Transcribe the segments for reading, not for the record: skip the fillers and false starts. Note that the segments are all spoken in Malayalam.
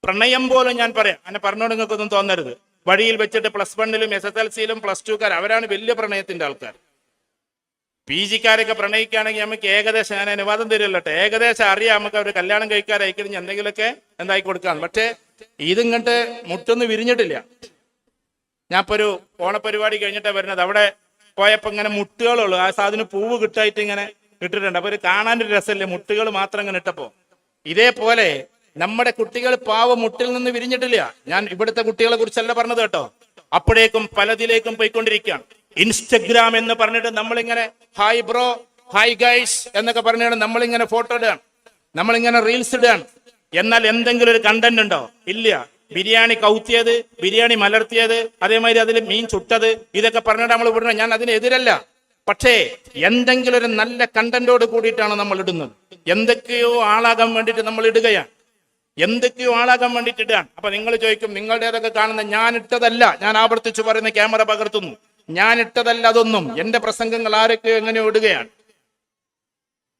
പ്രണയം പോലും ഞാൻ പറയാം, അങ്ങനെ പറഞ്ഞോണ്ട് നിങ്ങൾക്കൊന്നും തോന്നരുത്. വഴിയിൽ വെച്ചിട്ട് +1-ലും SSLC-ലും +2-കാർ അവരാണ് വലിയ പ്രണയത്തിന്റെ ആൾക്കാർ. PG-കാരൊക്കെ പ്രണയിക്കുകയാണെങ്കിൽ നമുക്ക് ഏകദേശം, ഞാൻ അനുവാദം തരുമല്ലോ, ഏകദേശം അറിയാം നമുക്ക് അവർ കല്യാണം കഴിക്കാറായിക്കഴിഞ്ഞ് എന്തെങ്കിലുമൊക്കെ എന്തായി കൊടുക്കാം. പക്ഷേ ഇതിങ്ങോട്ട് മുട്ടൊന്നും വിരിഞ്ഞിട്ടില്ല. ഞാൻ ഇപ്പൊ ഒരു ഓണപരിപാടി കഴിഞ്ഞിട്ടാണ് വരുന്നത്. അവിടെ പോയപ്പോ ഇങ്ങനെ മുട്ടുകളുള്ളൂ, ആ സാധനം പൂവ് കിട്ടായിട്ട് ഇങ്ങനെ ഇട്ടിട്ടുണ്ട്. അപ്പൊ ഒരു കാണാനൊരു രസമല്ലേ, മുട്ടുകൾ മാത്രം ഇങ്ങനെ ഇട്ടപ്പോ. ഇതേപോലെ നമ്മുടെ കുട്ടികൾ പാവം മുട്ടിൽ നിന്ന് വിരിഞ്ഞിട്ടില്ല. ഞാൻ ഇവിടുത്തെ കുട്ടികളെ കുറിച്ചല്ല പറഞ്ഞത് കേട്ടോ. അപ്പോഴേക്കും പലതിലേക്കും പോയിക്കൊണ്ടിരിക്കുകയാണ്. ഇൻസ്റ്റഗ്രാം എന്ന് പറഞ്ഞിട്ട് നമ്മളിങ്ങനെ ഹായ് ബ്രോ, ഹായ് ഗൈസ് എന്നൊക്കെ പറഞ്ഞാണ് നമ്മളിങ്ങനെ ഫോട്ടോ ഇടുകയാണ്, നമ്മളിങ്ങനെ റീൽസ് ഇടുകയാണ്. എന്നാൽ എന്തെങ്കിലും ഒരു കണ്ടന്റ് ഉണ്ടോ? ഇല്ല. ബിരിയാണി കൗത്തിയത്, ബിരിയാണി മലർത്തിയത്, അതേമാതിരി അതിൽ മീൻ ചുട്ടത്, ഇതൊക്കെ പറഞ്ഞിട്ട് നമ്മൾ വിടണം. ഞാൻ അതിനെതിരല്ല. പക്ഷേ എന്തെങ്കിലും ഒരു നല്ല കണ്ടന്റോട് കൂടിയിട്ടാണ് നമ്മൾ ഇടുന്നത്. എന്തൊക്കെയോ ആളാകാൻ വേണ്ടിയിട്ട് നമ്മൾ ഇടുകയാണ്, എന്തൊക്കെയോ ആളാകാൻ വേണ്ടിയിട്ട് ഇടുകയാണ്. അപ്പൊ നിങ്ങൾ ചോദിക്കും, നിങ്ങളുടേതൊക്കെ കാണുന്ന ഞാൻ ഇട്ടതല്ല, ഞാൻ ആവർത്തിച്ചു പറയുന്ന, ക്യാമറ പകർത്തുന്നു, ഞാൻ ഇട്ടതല്ല അതൊന്നും. എന്റെ പ്രസംഗങ്ങൾ ആരൊക്കെ എങ്ങനെയോ ഇടുകയാണ്.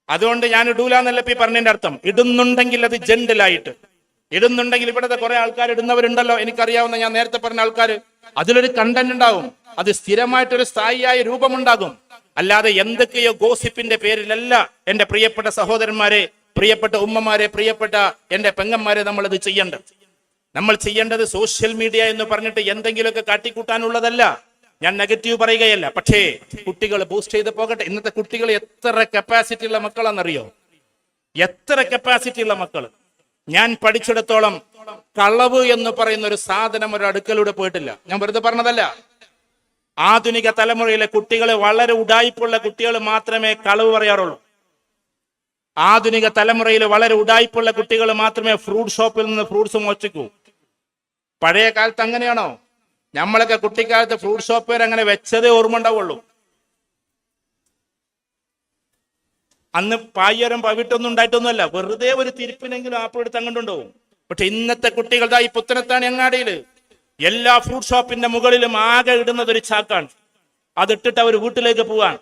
അതുകൊണ്ട് ഞാൻ ഇടൂല എന്നല്ല ഇപ്പൊ പറഞ്ഞതിന്റെ അർത്ഥം. ഇടുന്നുണ്ടെങ്കിൽ അത് ജെന്റലായിട്ട് ഇടുന്നുണ്ടെങ്കിൽ, ഇവിടുത്തെ കുറെ ആൾക്കാർ ഇടുന്നവരുണ്ടല്ലോ, എനിക്കറിയാവുന്ന, ഞാൻ നേരത്തെ പറഞ്ഞ ആൾക്കാർ, അതിലൊരു കണ്ടന്റ് ഉണ്ടാവും, അത് സ്ഥിരമായിട്ടൊരു സ്ഥായിയായ രൂപമുണ്ടാകും. അല്ലാതെ എന്തൊക്കെയോ ഗോസിപ്പിന്റെ പേരിലല്ല എന്റെ പ്രിയപ്പെട്ട സഹോദരന്മാരെ, പ്രിയപ്പെട്ട ഉമ്മമാരെ, പ്രിയപ്പെട്ട എന്റെ പെങ്ങന്മാരെ നമ്മളത് ചെയ്യേണ്ടത്. നമ്മൾ ചെയ്യേണ്ടത് സോഷ്യൽ മീഡിയ എന്ന് പറഞ്ഞിട്ട് എന്തെങ്കിലുമൊക്കെ കാട്ടിക്കൂട്ടാനുള്ളതല്ല. ഞാൻ നെഗറ്റീവ് പറയുകയല്ല. പക്ഷേ കുട്ടികൾ ബൂസ്റ്റ് ചെയ്ത് പോകട്ടെ. ഇന്നത്തെ കുട്ടികൾ എത്ര കപ്പാസിറ്റി ഉള്ള മക്കളാണെന്നറിയോ? എത്ര കപ്പാസിറ്റി ഉള്ള മക്കൾ. ഞാൻ പഠിച്ചിടത്തോളം കളവ് എന്ന് പറയുന്ന ഒരു സാധനം ഒരു അടുക്കലൂടെ പോയിട്ടില്ല. ഞാൻ വെറുതെ പറഞ്ഞതല്ല. ആധുനിക തലമുറയിലെ കുട്ടികൾ, വളരെ ഉഡായിപ്പുള്ള കുട്ടികൾ മാത്രമേ കളവ് പറയാറുള്ളൂ. ആധുനിക തലമുറയിൽ വളരെ ഉഡായിപ്പുള്ള കുട്ടികൾ മാത്രമേ ഫ്രൂട്ട് ഷോപ്പിൽ നിന്ന് ഫ്രൂട്ട്സ് മോഷ്ടിക്കൂ. പഴയ കാലത്ത് അങ്ങനെയാണോ? നമ്മളൊക്കെ കുട്ടിക്കാലത്ത് ഫ്രൂട്ട് ഷോപ്പുകാർ അങ്ങനെ വെച്ചതേ ഓർമ്മ ഉണ്ടാവുള്ളൂ. അന്ന് പായ്യരം പവിട്ടൊന്നും ഉണ്ടായിട്ടൊന്നുമല്ല, വെറുതെ ഒരു തിരിപ്പിനെങ്കിലും ആപ്പിൾ എടുത്ത് അങ്ങോട്ടുണ്ടാവും. പക്ഷെ ഇന്നത്തെ കുട്ടികളുടെ ഈ പുത്തനത്താണി അങ്ങാടിയില് എല്ലാ ഫ്രൂട്ട് ഷോപ്പിന്റെ മുകളിലും ആകെ ഇടുന്നത് ഒരു ചാക്കാണ്. അതിട്ടിട്ട് അവർ വീട്ടിലേക്ക് പോവാൻ.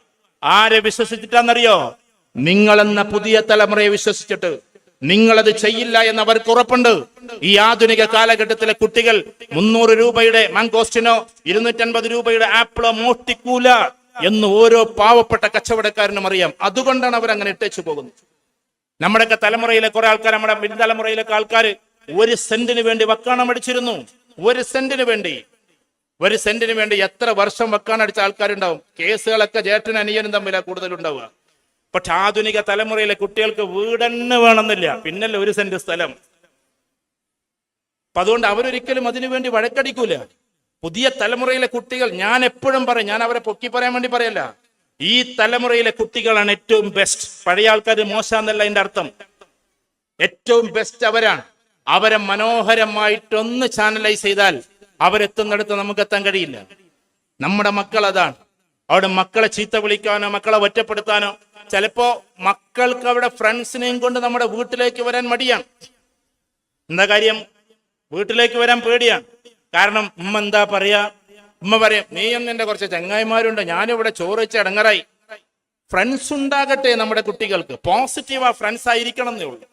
ആരെ വിശ്വസിച്ചിട്ടാണെന്നറിയോ? നിങ്ങളെന്ന പുതിയ തലമുറയെ വിശ്വസിച്ചിട്ട്. നിങ്ങളത് ചെയ്യില്ല എന്ന് അവർക്ക് ഉറപ്പുണ്ട്. ഈ ആധുനിക കാലഘട്ടത്തിലെ കുട്ടികൾ 300 രൂപയുടെ മാങ്കോസ്റ്റിനോ 250 രൂപയുടെ ആപ്പിളോ മോഷ്ടിക്കൂല എന്ന് ഓരോ പാവപ്പെട്ട കച്ചവടക്കാരനും അറിയാം. അതുകൊണ്ടാണ് അവർ അങ്ങനെ ഇട്ടേച്ചു പോകുന്നത്. നമ്മുടെയൊക്കെ തലമുറയിലെ കുറെ ആൾക്കാർ, നമ്മുടെ പിൻതലമുറയിലൊക്കെ ആൾക്കാർ 1 സെന്റിന് വേണ്ടി വക്കാണം അടിച്ചിരുന്നു. 1 സെന്റിന് വേണ്ടി എത്ര വർഷം വക്കാണടിച്ച ആൾക്കാരുണ്ടാവും. കേസുകളൊക്കെ ജേട്ടനും അനിയനും തമ്മിലാണ് കൂടുതലുണ്ടാവുക. പക്ഷെ ആധുനിക തലമുറയിലെ കുട്ടികൾക്ക് വീടന്നെ വേണമെന്നില്ല, പിന്നല്ല 1 സെന്റ് സ്ഥലം. അപ്പൊ അതുകൊണ്ട് അവരൊരിക്കലും അതിനു വേണ്ടി വഴക്കടിക്കൂല. പുതിയ തലമുറയിലെ കുട്ടികൾ, ഞാൻ എപ്പോഴും പറയും, ഞാൻ അവരെ പൊക്കി പറയാൻ വേണ്ടി പറയല്ല, ഈ തലമുറയിലെ കുട്ടികളാണ് ഏറ്റവും ബെസ്റ്റ്. പഴയ ആൾക്കാർ മോശമെന്നല്ല അതിന്റെ അർത്ഥം. ഏറ്റവും ബെസ്റ്റ് അവരാണ്. അവരെ മനോഹരമായിട്ടൊന്ന് ചാനലൈസ് ചെയ്താൽ അവരെത്തുന്നിടത്ത് നമുക്ക് എത്താൻ കഴിയില്ല. നമ്മുടെ മക്കൾ അതാണ്. അവിടെ മക്കളെ ചീത്ത വിളിക്കാനോ മക്കളെ ഒറ്റപ്പെടുത്താനോ, ചിലപ്പോ മക്കൾക്ക് അവിടെ ഫ്രണ്ട്സിനെയും കൊണ്ട് നമ്മുടെ വീട്ടിലേക്ക് വരാൻ മടിയാണ്. എന്താ കാര്യം? വീട്ടിലേക്ക് വരാൻ പേടിയാണ്. കാരണം ഉമ്മ എന്താ പറയാ? ഉമ്മ പറയാം, നീ എന്നെ കുറച്ച് ചങ്ങായിമാരുണ്ട്, ഞാനിവിടെ ചോറ് വെച്ച് ഇടങ്ങറായി. ഫ്രണ്ട്സ് ഉണ്ടാകട്ടെ നമ്മുടെ കുട്ടികൾക്ക്. പോസിറ്റീവാ ഫ്രണ്ട്സ് ആയിരിക്കണം എന്നേ ഉള്ളൂ.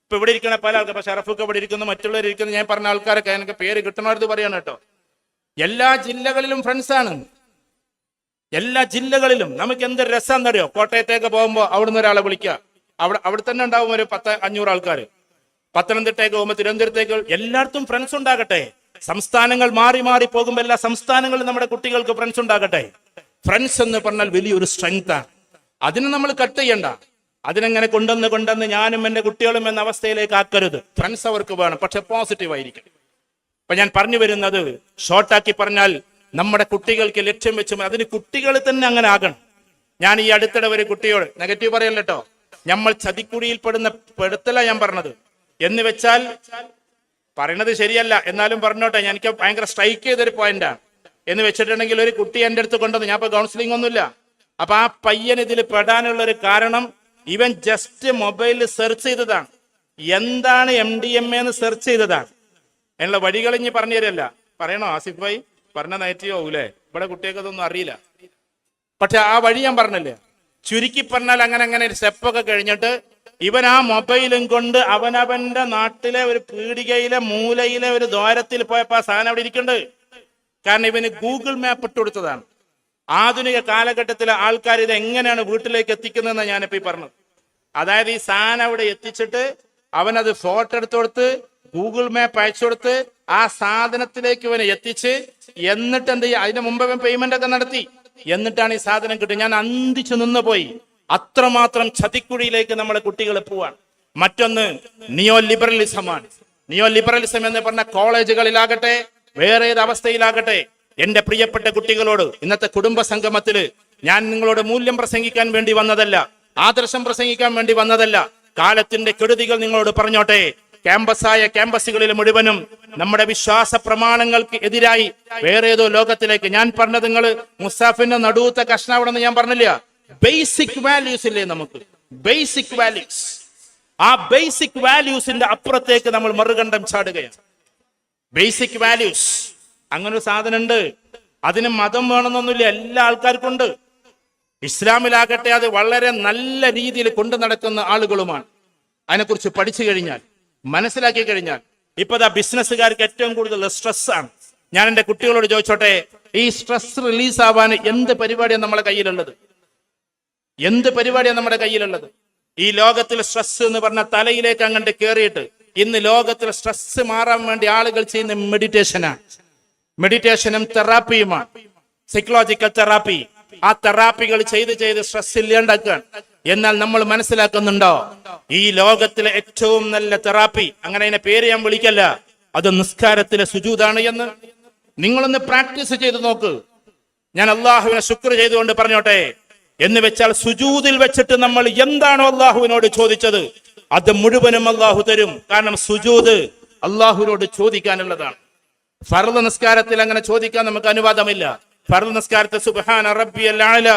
ഇപ്പൊ ഇവിടെ ഇരിക്കണ പല ആൾക്കാർ, ഇപ്പൊ ഷറഫൊക്കെ ഇവിടെ ഇരിക്കുന്നു, മറ്റുള്ളവർ ഇരിക്കുന്നു, ഞാൻ പറഞ്ഞ ആൾക്കാരൊക്കെ എനിക്ക് പേര് കിട്ടണവർക്ക് പറയാണ് കേട്ടോ. എല്ലാ ജില്ലകളിലും ഫ്രണ്ട്സാണ്. എല്ലാ ജില്ലകളിലും നമുക്ക് എന്ത് രസമെന്നറിയോ? കോട്ടയത്തേക്ക് പോകുമ്പോൾ അവിടുന്ന് ഒരാളെ വിളിക്കുക, അവിടെ തന്നെ ഉണ്ടാവും ഒരു 500 ആൾക്കാർ. പത്തനംതിട്ടയ്ക്ക് പോകുമ്പോൾ തിരുവനന്തപുരത്തേക്ക്, എല്ലായിടത്തും ഫ്രണ്ട്സ് ഉണ്ടാകട്ടെ. സംസ്ഥാനങ്ങൾ മാറി മാറി പോകുമ്പോൾ എല്ലാ സംസ്ഥാനങ്ങളിലും നമ്മുടെ കുട്ടികൾക്ക് ഫ്രണ്ട്സ് ഉണ്ടാകട്ടെ. ഫ്രണ്ട്സ് എന്ന് പറഞ്ഞാൽ വലിയൊരു സ്ട്രെങ്താണ്. അതിനെ നമ്മൾ കട്ട് ചെയ്യണ്ട. അതിനെങ്ങനെ കൊണ്ടുവന്ന് ഞാനും എന്റെ കുട്ടികളും എന്ന അവസ്ഥയിലേക്ക് ആക്കരുത്. ഫ്രണ്ട്സ് അവർക്ക് വേണം, പക്ഷെ പോസിറ്റീവ് ആയിരിക്കും. അപ്പൊ ഞാൻ പറഞ്ഞു വരുന്നത്, ഷോർട്ടാക്കി പറഞ്ഞാൽ, നമ്മുടെ കുട്ടികൾക്ക് ലക്ഷ്യം വെച്ച് അതിന് കുട്ടികൾ തന്നെ അങ്ങനെ ആകണം. ഞാൻ ഈ അടുത്തിടെ ഒരു കുട്ടിയോട്, നെഗറ്റീവ് പറയല്ലോ കേട്ടോ, നമ്മൾ ചതിക്കുടിയിൽ പെടുത്തല ഞാൻ പറഞ്ഞത്. എന്ന് വെച്ചാൽ പറയണത് ശരിയല്ല, എന്നാലും പറഞ്ഞോട്ടെ, എനിക്ക് ഭയങ്കര സ്ട്രൈക്ക് ചെയ്തൊരു പോയിന്റാണ്. എന്ന് വെച്ചിട്ടുണ്ടെങ്കിൽ, ഒരു കുട്ടി എൻ്റെ അടുത്ത് കൊണ്ടുവന്നു, ഞാൻ ഇപ്പൊ കൗൺസിലിംഗ് ഒന്നുമില്ല. അപ്പൊ ആ പയ്യൻ ഇതിൽ പെടാനുള്ള ഒരു കാരണം, ഇവൻ ജസ്റ്റ് മൊബൈലിൽ സെർച്ച് ചെയ്തതാണ്. എന്താണ് MDMA എന്ന് സെർച്ച് ചെയ്തതാണ്. അതിനുള്ള വഴികൾ ഇനി പറഞ്ഞു തരല്ല. പറയണോ ആസിഫ് ഭായി? പറഞ്ഞ നെഗറ്റീവ് ആവൂലേ? ഇവിടെ കുട്ടികൾക്ക് അതൊന്നും അറിയില്ല. പക്ഷെ ആ വഴി ഞാൻ പറഞ്ഞല്ലേ. ചുരുക്കി പറഞ്ഞാൽ, അങ്ങനെ ഒരു സ്റ്റെപ്പൊക്കെ കഴിഞ്ഞിട്ട് ഇവൻ ആ മൊബൈലും കൊണ്ട് അവനവന്റെ നാട്ടിലെ ഒരു പീടികയിലെ മൂലയിലെ ഒരു ദ്വാരത്തിൽ പോയപ്പോ ആ സാധനം അവിടെ ഇരിക്കുന്നുണ്ട്. കാരണം ഇവന് ഗൂഗിൾ മാപ്പ് ഇട്ട് കൊടുത്തതാണ്. ആധുനിക കാലഘട്ടത്തിലെ ആൾക്കാർ ഇത് എങ്ങനെയാണ് വീട്ടിലേക്ക് എത്തിക്കുന്നതെന്ന് ഞാനിപ്പോ ഈ പറഞ്ഞത്. അതായത് ഈ സാധനം അവിടെ എത്തിച്ചിട്ട് അവനത് ഫോട്ടോ എടുത്തു കൊടുത്ത് ഗൂഗിൾ മാപ്പ് അയച്ചു കൊടുത്ത് ആ സാധനത്തിലേക്ക് ഇവനെ എത്തിച്ച്, എന്നിട്ട് എന്ത് ചെയ്യുക, അതിന് മുമ്പ് ഇവൻ പേയ്മെന്റ് ഒക്കെ നടത്തി, എന്നിട്ടാണ് ഈ സാധനം കിട്ടുക. ഞാൻ അന്തിച്ചു നിന്ന് പോയി. അത്രമാത്രം ചതിക്കുഴിയിലേക്ക് നമ്മുടെ കുട്ടികൾ പോവാണ്. മറ്റൊന്ന് നിയോ ലിബറലിസമാണ്. നിയോ ലിബറലിസം എന്ന് പറഞ്ഞ കോളേജുകളിലാകട്ടെ വേറെ ഏത് അവസ്ഥയിലാകട്ടെ, എന്റെ പ്രിയപ്പെട്ട കുട്ടികളോട് ഇന്നത്തെ കുടുംബ സംഗമത്തില് ഞാൻ നിങ്ങളോട് മൂല്യം പ്രസംഗിക്കാൻ വേണ്ടി വന്നതല്ല, ആദർശം പ്രസംഗിക്കാൻ വേണ്ടി വന്നതല്ല. കാലത്തിന്റെ കെടുതികൾ നിങ്ങളോട് പറഞ്ഞോട്ടെ. ക്യാമ്പസുകളിൽ മുഴുവനും നമ്മുടെ വിശ്വാസ പ്രമാണങ്ങൾക്ക് എതിരായി വേറെ ഏതോ ലോകത്തിലേക്ക്. ഞാൻ പറഞ്ഞത് നിങ്ങൾ മുസാഫിന്റെ നടുവത്തെ കഷ്ണാവണമെന്ന് ഞാൻ പറഞ്ഞില്ല. ബേസിക് വാല്യൂസ് ഇല്ലേ നമുക്ക്, ബേസിക് വാല്യൂസ്. ആ ബേസിക് വാല്യൂസിന്റെ അപ്പുറത്തേക്ക് നമ്മൾ മറുകണ്ഠം ചാടുകയാണ്. ബേസിക് വാല്യൂസ് അങ്ങനെ ഒരു സാധനം ഉണ്ട്. അതിന് മതം വേണമെന്നൊന്നുമില്ല, എല്ലാ ആൾക്കാർക്കും ഉണ്ട്. ഇസ്ലാമിലാകട്ടെ അത് വളരെ നല്ല രീതിയിൽ കൊണ്ടു നടക്കുന്ന ആളുകളുമാണ്. അതിനെക്കുറിച്ച് പഠിച്ചു കഴിഞ്ഞാൽ, മനസ്സിലാക്കി കഴിഞ്ഞാൽ. ഇപ്പൊ ബിസിനസ്സുകാർക്ക് ഏറ്റവും കൂടുതൽ സ്ട്രെസ് ആണ്. ഞാൻ എന്റെ കുട്ടികളോട് ചോദിച്ചോട്ടെ, ഈ സ്ട്രെസ് റിലീസ് ആവാൻ എന്ത് പരിപാടിയാണ് നമ്മുടെ കയ്യിലുള്ളത്? എന്ത് പരിപാടിയാണ് നമ്മുടെ കയ്യിലുള്ളത്? ഈ ലോകത്തിൽ സ്ട്രെസ് എന്ന് പറഞ്ഞ തലയിലേക്ക് അങ്ങോട്ട് കയറിയിട്ട് ഇന്ന് ലോകത്തിൽ സ്ട്രെസ് മാറാൻ വേണ്ടി ആളുകൾ ചെയ്യുന്ന മെഡിറ്റേഷനാണ്. മെഡിറ്റേഷനും തെറാപ്പിയുമാണ്, സൈക്കോളജിക്കൽ തെറാപ്പി. ആ തെറാപ്പികൾ ചെയ്ത് ചെയ്ത് സ്ട്രെസ് ഇല്ലാണ്ടാക്കുകയാണ്. എന്നാൽ നമ്മൾ മനസ്സിലാക്കുന്നുണ്ടോ, ഈ ലോകത്തിലെ ഏറ്റവും നല്ല തെറാപ്പി, അങ്ങനെ അതിനെ പേര് ഞാൻ വിളിക്കല്ല, അത് നിസ്കാരത്തിലെ സുജൂദാണ് എന്ന് നിങ്ങളൊന്ന് പ്രാക്ടീസ് ചെയ്ത് നോക്ക്. ഞാൻ അള്ളാഹുവിനെ ശുക്ർ ചെയ്തുകൊണ്ട് പറഞ്ഞോട്ടെ, എന്ന് വെച്ചാൽ സുജൂദിൽ വെച്ചിട്ട് നമ്മൾ എന്താണോ അള്ളാഹുവിനോട് ചോദിച്ചത് അത് മുഴുവനും അള്ളാഹു തരും. കാരണം സുജൂദ് അള്ളാഹുവിനോട് ചോദിക്കാനുള്ളതാണ്. ഫർദ് നിസ്കാരത്തിൽ അങ്ങനെ ചോദിക്കാൻ നമുക്ക് അനുവാദമില്ല. ഫർദ് നിസ്കാരത്തിൽ സുബ്ഹാന റബ്ബിയൽ അഅല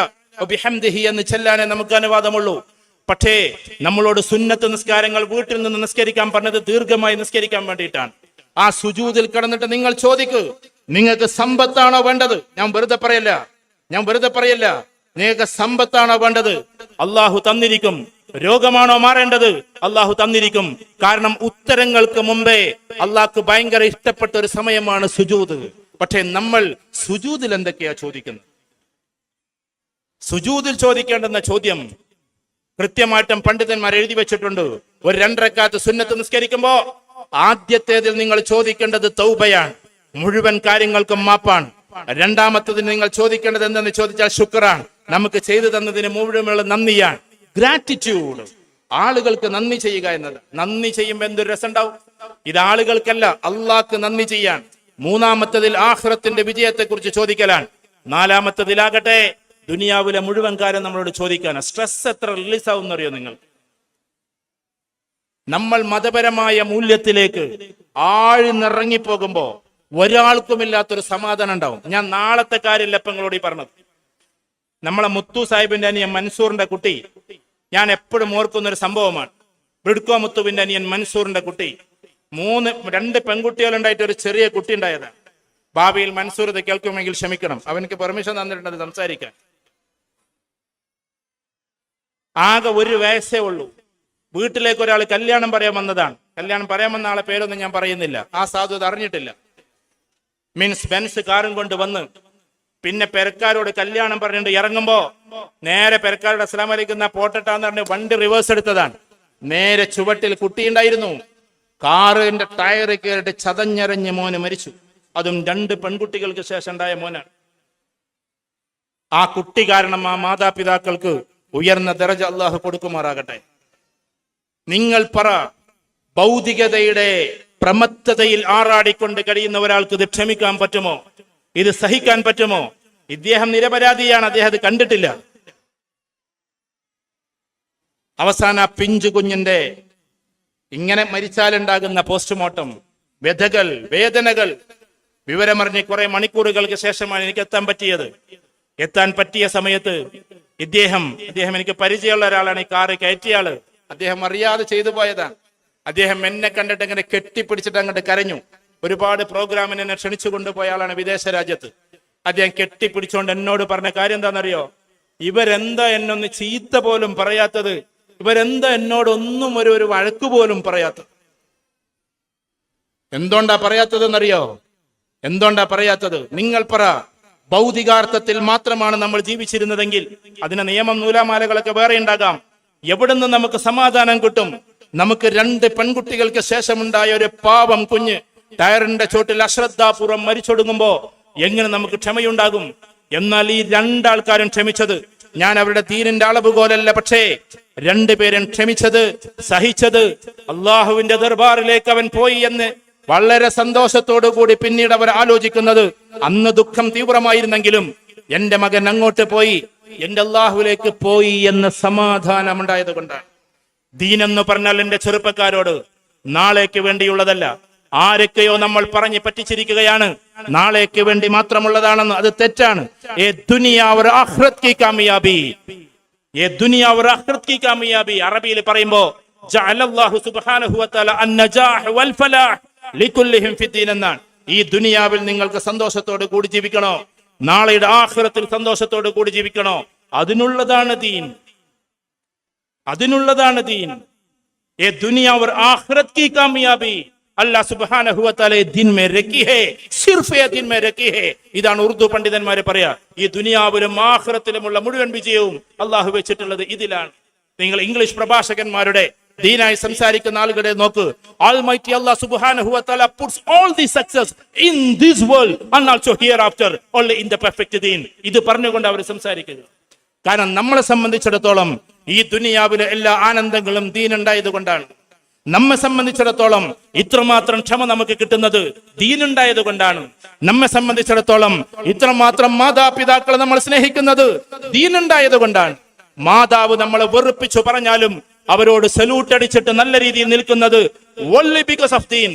വബിഹംദിഹി എന്ന് ചൊല്ലാനേ നമുക്ക് അനുവാദമുള്ളൂ. പക്ഷേ നമ്മളോട് സുന്നത്ത് നിസ്കാരങ്ങൾ വീട്ടിൽ നിന്ന് നിസ്കരിക്കാൻ പറഞ്ഞത് ദീർഘമായി നിസ്കരിക്കാൻ വേണ്ടിയിട്ടാണ്. ആ സുജൂദിൽ കിടന്നിട്ട് നിങ്ങൾ ചോദിക്കൂ, നിങ്ങൾക്ക് സമ്പത്താണോ വേണ്ടത്? ഞാൻ വെറുതെ പറയല്ല. നിങ്ങൾക്ക് സമ്പത്താണോ വേണ്ടത്? അള്ളാഹു തന്നിരിക്കും. രോഗമാണോ മാറേണ്ടത്? അള്ളാഹു തന്നിരിക്കും. കാരണം ഉത്തരങ്ങൾക്ക് മുമ്പേ അള്ളാഹ്ക്ക് ഭയങ്കര ഇഷ്ടപ്പെട്ട ഒരു സമയമാണ് സുജൂദ്. പക്ഷേ നമ്മൾ സുജൂദിൽ എന്തൊക്കെയാ ചോദിക്കുന്നത്? സുജൂദിൽ ചോദിക്കേണ്ടുന്ന ചോദ്യം കൃത്യമായിട്ടും പണ്ഡിതന്മാർ എഴുതി വെച്ചിട്ടുണ്ട്. ഒരു 2 റക്അത്ത് സുന്നത്ത് നിസ്കരിക്കുമ്പോ ആദ്യത്തേതിൽ നിങ്ങൾ ചോദിക്കേണ്ടത് തൗബയാണ്, മുഴുവൻ കാര്യങ്ങൾക്കും മാപ്പാണ്. രണ്ടാമത്തതിന് നിങ്ങൾ ചോദിക്കേണ്ടത് എന്തെന്ന് ചോദിച്ചാൽ ശുക്റാണ്, നമുക്ക് ചെയ്തു തന്നതിന് മുഴുവനുള്ള നന്ദിയാണ്, ഗ്രാറ്റിറ്റ്യൂഡ്. ആളുകൾക്ക് നന്ദി ചെയ്യുക എന്നത്. നന്ദി ചെയ്യുമ്പോൾ എന്തൊരു രസം ഉണ്ടാവും. ഇത് ആളുകൾക്കല്ല, അള്ളാഹ്ക്ക് നന്ദി ചെയ്യാൻ. മൂന്നാമത്തതിൽ ആഖിറത്തിന്റെ വിജയത്തെ കുറിച്ച് ചോദിക്കലാണ്. നാലാമത്തതിലാകട്ടെ ദുനിയാവിലെ മുഴുവൻ കാര്യം നമ്മളോട് ചോദിക്കാനാണ്. സ്ട്രെസ് എത്ര റിലീസ് ആവുമെന്ന് അറിയോ നിങ്ങൾ? നമ്മൾ മതപരമായ മൂല്യത്തിലേക്ക് ആഴ്ന്നിറങ്ങിപ്പോകുമ്പോ ഒരാൾക്കുമില്ലാത്തൊരു സമാധാനം ഉണ്ടാവും. ഞാൻ നാളത്തെ കാര്യമില്ല ഇപ്പൊ നിങ്ങളോട് ഈ പറഞ്ഞത്. നമ്മളെ മുത്തു സാഹിബിന്റെ അനിയൻ മൻസൂറിന്റെ കുട്ടി ഞാൻ എപ്പോഴും ഓർക്കുന്ന ഒരു സംഭവമാണ്. ബ്രിഡ്കോ മുത്തുവിന്റെ അനിയൻ മൻസൂറിന്റെ കുട്ടി, 2 പെൺകുട്ടികളുണ്ടായിട്ട് ഒരു ചെറിയ കുട്ടി ഉണ്ടായതാണ്. ഭാവിയിൽ മൻസൂർ ഇത് കേൾക്കുമെങ്കിൽ ക്ഷമിക്കണം, അവനക്ക് പെർമിഷൻ തന്നിട്ടുണ്ട് സംസാരിക്കാൻ. ആകെ 1 വയസ്സേ ഉള്ളൂ. വീട്ടിലേക്ക് ഒരാൾ കല്യാണം പറയാൻ വന്നതാണ്. കല്യാണം പറയാൻ വന്ന ആളെ പേരൊന്നും ഞാൻ പറയുന്നില്ല, ആ സാധു അത് അറിഞ്ഞിട്ടില്ല. മീൻസ് ബെൻസ് കാറും കൊണ്ട് വന്ന് പിന്നെ പെരക്കാരോട് കല്യാണം പറഞ്ഞിട്ട് ഇറങ്ങുമ്പോ നേരെ പെരക്കാരോട് അസ്സലാമു അലൈക്കും പോട്ടട്ടാന്ന് പറഞ്ഞ് വണ്ടി റിവേഴ്സ് എടുത്തതാണ്. നേരെ ചുവട്ടിൽ കുട്ടിയുണ്ടായിരുന്നു. കാറിന്റെ ടയർ കയറിയിട്ട് ചതഞ്ഞരഞ്ഞ് മോന് മരിച്ചു. അതും 2 പെൺകുട്ടികൾക്ക് ശേഷം ഉണ്ടായ മോനാണ്. ആ കുട്ടി കാരണം ആ മാതാപിതാക്കൾക്ക് ഉയർന്ന ദറജ അള്ളാഹു കൊടുക്കുമാറാകട്ടെ. നിങ്ങൾ പറ, ഭൗതികതയുടെ പ്രമത്തതയിൽ ആറാടിക്കൊണ്ട് കഴിയുന്ന ഒരാൾക്ക് ഇത് ക്ഷമിക്കാൻ പറ്റുമോ? ഇത് സഹിക്കാൻ പറ്റുമോ? ഇദ്ദേഹം നിരപരാധിയാണ്, അദ്ദേഹം അത് കണ്ടിട്ടില്ല. അവസാന പിഞ്ചു കുഞ്ഞിന്റെ ഇങ്ങനെ മരിച്ചാലുണ്ടാകുന്ന പോസ്റ്റ്മോർട്ടം വ്യഥകൾ, വേദനകൾ വിവരമറിഞ്ഞ് കുറെ മണിക്കൂറുകൾക്ക് ശേഷമാണ് എനിക്ക് എത്താൻ പറ്റിയത്. എത്താൻ പറ്റിയ സമയത്ത് ഇദ്ദേഹം എനിക്ക് പരിചയമുള്ള ഒരാളാണ്, ഈ കാറ് കയറ്റിയ ആള്. അദ്ദേഹം അറിയാതെ ചെയ്തു പോയതാണ്. അദ്ദേഹം എന്നെ കണ്ടിട്ട് ഇങ്ങനെ കെട്ടിപ്പിടിച്ചിട്ട് അങ്ങോട്ട് കരഞ്ഞു. ഒരുപാട് പ്രോഗ്രാമിന് എന്നെ ക്ഷണിച്ചു കൊണ്ടുപോയ ആളാണ് വിദേശ രാജ്യത്ത്. അദ്ദേഹം കെട്ടിപ്പിടിച്ചുകൊണ്ട് എന്നോട് പറഞ്ഞ കാര്യം എന്താണെന്നറിയോ? ഇവരെന്താ എന്നൊന്ന് ചീത്ത പോലും പറയാത്തത്? ഇവരെന്താ എന്നോടൊന്നും ഒരു വഴക്ക് പോലും പറയാത്തത്? എന്തുകൊണ്ടാ പറയാത്തതെന്നറിയോ? എന്തുകൊണ്ടാ പറയാത്തത്? നിങ്ങൾ പറ. ഭൗതികാർത്ഥത്തിൽ മാത്രമാണ് നമ്മൾ ജീവിച്ചിരുന്നതെങ്കിൽ അതിന് നിയമം നൂലാമാലകളൊക്കെ വേറെ ഉണ്ടാകാം. എവിടുന്ന് നമുക്ക് സമാധാനം കിട്ടും? നമുക്ക് 2 പെൺകുട്ടികൾക്ക് ശേഷമുണ്ടായ ഒരു പാവം കുഞ്ഞ് ടയറിന്റെ ചോട്ടിൽ അശ്രദ്ധാപൂർവ്വം മരിച്ചൊടുങ്ങുമ്പോ എങ്ങനെ നമുക്ക് ക്ഷമയുണ്ടാകും? എന്നാൽ ഈ 2 ആൾക്കാരും ക്ഷമിച്ചത്, ഞാൻ അവരുടെ ദീനിന്റെ അളവുകോലല്ല, പക്ഷേ 2 പേരും ക്ഷമിച്ചത്, സഹിച്ചത്, അള്ളാഹുവിന്റെ ദർബാറിലേക്ക് അവൻ പോയി എന്ന് വളരെ സന്തോഷത്തോടു കൂടി പിന്നീട് അവർ ആലോചിക്കുന്നത്, അന്ന് ദുഃഖം തീവ്രമായിരുന്നെങ്കിലും എന്റെ മകൻ അങ്ങോട്ട് പോയി, എന്റെ അള്ളാഹുവിലേക്ക് പോയി എന്ന് സമാധാനം ഉണ്ടായത് കൊണ്ടാണ്. ദീനെന്ന് പറഞ്ഞാൽ എന്റെ ചെറുപ്പക്കാരോട് നാളേക്ക് വേണ്ടിയുള്ളതല്ല. ആരൊക്കെയോ നമ്മൾ പറഞ്ഞ് പറ്റിച്ചിരിക്കുകയാണ് നാളേക്ക് വേണ്ടി മാത്രമുള്ളതാണെന്ന്. അത് തെറ്റാണ്. അറബിയിൽ പറയുമ്പോ ജഅലല്ലാഹു സുബ്ഹാനഹു വ തആല അൻ-നജാഹ് വൽ ഫലാഹ് ലികുല്ലിഹിം ഫിദ്ദീൻ എന്നാണ്. ഈ ദുനിയാവിൽ നിങ്ങൾക്ക് സന്തോഷത്തോട് കൂടി ജീവിക്കണോ, നാളെയുടെ ആഖിറത്തിൽ സന്തോഷത്തോട് കൂടി ജീവിക്കണോ, അതിനുള്ളതാണ് ദീൻ. അതിനുള്ളതാണ് ദീൻ. दुनिया और आखिरत की कामयाबी अल्लाह സുബ്ഹാനഹു വ തആല दिन में रखी है, सिर्फ ये दिन में रखी है. ഇതാണ് ഉറുദു പണ്ഡിതന്മാരെ പറയാ. ഈ ദുനിയാവിലും ആഖിറത്തിലുമുള്ള മുഴുവൻ വിജയവും അള്ളാഹു വെച്ചിട്ടുള്ളത് ഇതിലാണ്. നിങ്ങൾ ഇംഗ്ലീഷ് പ്രഭാഷകന്മാരുടെ ദീനായി സംസാരിക്കുന്ന ആളുകളെ നോക്ക്. Almighty Allah subhanahu wa ta'ala puts all the success in this world and also hereafter only in the perfect deen. ഇത് പറഞ്ഞുകൊണ്ട് അവർ സംസാരിക്കുക. കാരണം നമ്മളെ സംബന്ധിച്ചിടത്തോളം ഈ ദുനിയാവിലെ എല്ലാ ആനന്ദങ്ങളും ദീൻ ഉണ്ടായത് കൊണ്ടാണ്. നമ്മെ സംബന്ധിച്ചിടത്തോളം ഇത്രമാത്രം ക്ഷമ നമുക്ക് കിട്ടുന്നത് ദീൻ ഉണ്ടായത് കൊണ്ടാണ്. നമ്മെ സംബന്ധിച്ചിടത്തോളം ഇത്രമാത്രം മാതാപിതാക്കളെ നമ്മൾ സ്നേഹിക്കുന്നത് ദീൻ ഉണ്ടായത് കൊണ്ടാണ്. മാതാവ് നമ്മളെ വെറുപ്പിച്ചു പറഞ്ഞാലും അവരോട് സല്യൂട്ട് അടിച്ചിട്ട് നല്ല രീതിയിൽ നിൽക്കുന്നത് only because of deen.